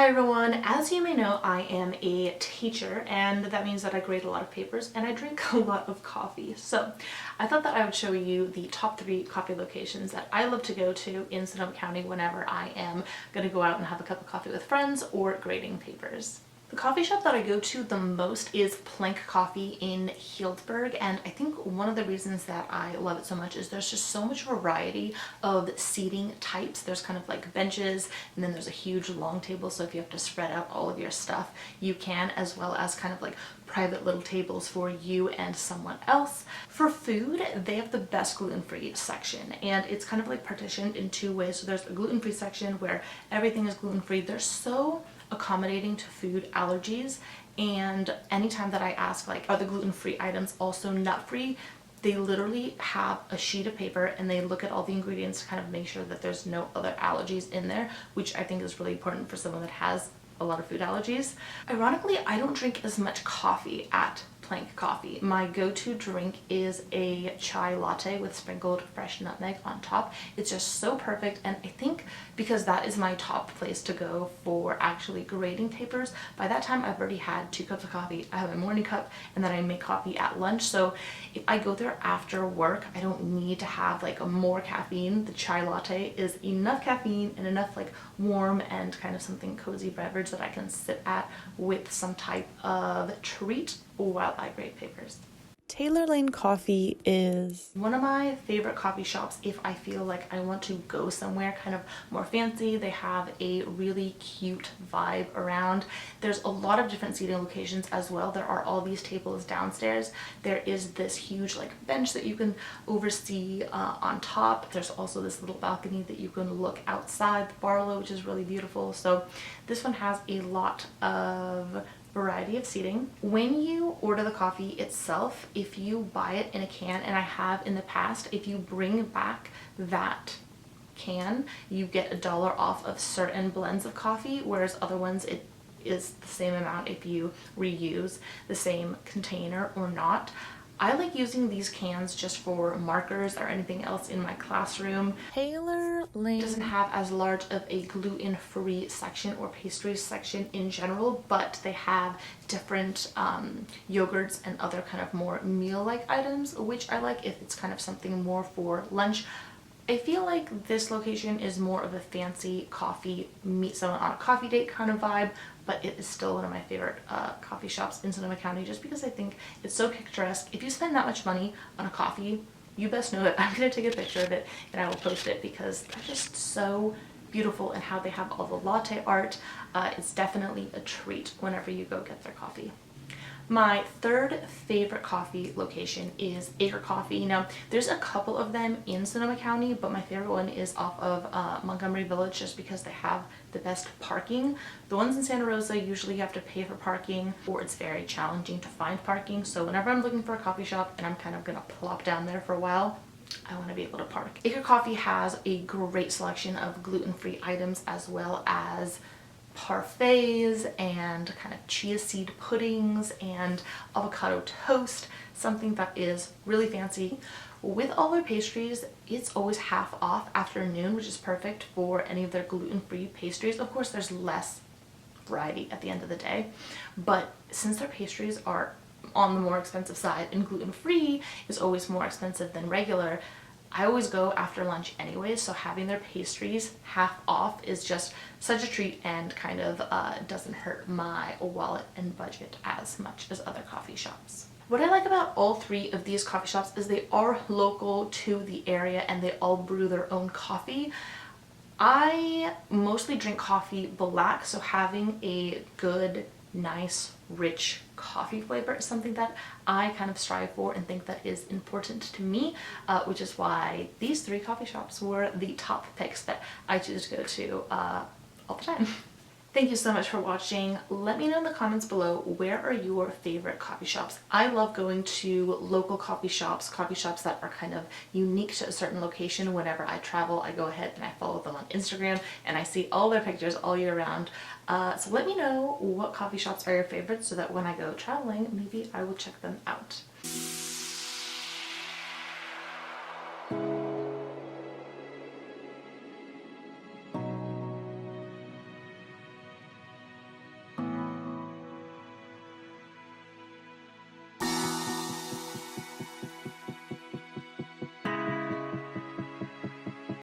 Hi everyone, as you may know, I am a teacher and that means that I grade a lot of papers and I drink a lot of coffee. So I thought that I would show you the top 3 coffee locations that I love to go to in Sonoma County whenever I am going to go out and have a cup of coffee with friends or grading papers. The coffee shop that I go to the most is Plank Coffee in Healdsburg, and I think one of the reasons that I love it so much is there's just so much variety of seating types. There's kind of like benches, and then there's a huge long table, so if you have to spread out all of your stuff, you can, as well as kind of like private little tables for you and someone else. For food, they have the best gluten-free section, and it's kind of like partitioned in 2 ways. So there's a gluten-free section where everything is gluten-free. They're so accommodating to food allergies, and anytime that I ask like, are the gluten-free items also nut-free, they literally have a sheet of paper and they look at all the ingredients to kind of make sure that there's no other allergies in there, which I think is really important for someone that has a lot of food allergies. Ironically, I don't drink as much coffee at Plank Coffee. My go-to drink is a chai latte with sprinkled fresh nutmeg on top. It's just so perfect, and I think because that is my top place to go for actually grading papers, by that time I've already had 2 cups of coffee. I have a morning cup and then I make coffee at lunch, so if I go there after work, I don't need to have like a more caffeine. The chai latte is enough caffeine and enough like warm and kind of something cozy beverage that I can sit at with some type of treat while I grade papers. Taylor Lane Coffee is one of my favorite coffee shops if I feel like I want to go somewhere kind of more fancy. They have a really cute vibe around. There's a lot of different seating locations as well. There are all these tables downstairs. There is this huge like bench that you can oversee on top. There's also this little balcony that you can look outside the Barlow, which is really beautiful. So this one has a lot of variety of seating. When you order the coffee itself, if you buy it in a can, and I have in the past, if you bring back that can, you get $1 off of certain blends of coffee, whereas other ones it is the same amount if you reuse the same container or not. I like using these cans just for markers or anything else in my classroom. Taylor Lane doesn't have as large of a gluten-free section or pastries section in general, but they have different yogurts and other kind of more meal-like items, which I like if it's kind of something more for lunch. I feel like this location is more of a fancy coffee, meet someone on a coffee date kind of vibe, but it is still one of my favorite coffee shops in Sonoma County just because I think it's so picturesque. If you spend that much money on a coffee, you best know it. I'm going to take a picture of it and I will post it because they're just so beautiful, and how they have all the latte art. It's definitely a treat whenever you go get their coffee. My third favorite coffee location is Acre Coffee. Now, there's a couple of them in Sonoma County, but my favorite one is off of Montgomery Village just because they have the best parking. The ones in Santa Rosa, usually you have to pay for parking, or it's very challenging to find parking. So whenever I'm looking for a coffee shop and I'm kind of gonna plop down there for a while, I want to be able to park. Acre Coffee has a great selection of gluten-free items as well as parfaits and kind of chia seed puddings and avocado toast, something that is really fancy. With all their pastries, it's always half off after noon, which is perfect for any of their gluten-free pastries. Of course, there's less variety at the end of the day, but since their pastries are on the more expensive side and gluten-free is always more expensive than regular, I always go after lunch anyway, so having their pastries half off is just such a treat and kind of doesn't hurt my wallet and budget as much as other coffee shops. What I like about all 3 of these coffee shops is they are local to the area and they all brew their own coffee. I mostly drink coffee black, so having a good, nice, rich coffee flavor is something that I kind of strive for and think that is important to me, which is why these 3 coffee shops were the top picks that I choose to go to all the time. Thank you so much for watching. Let me know in the comments below, where are your favorite coffee shops? I love going to local coffee shops that are kind of unique to a certain location. Whenever I travel, I go ahead and I follow them on Instagram and I see all their pictures all year round. So let me know what coffee shops are your favorites so that when I go traveling, maybe I will check them out.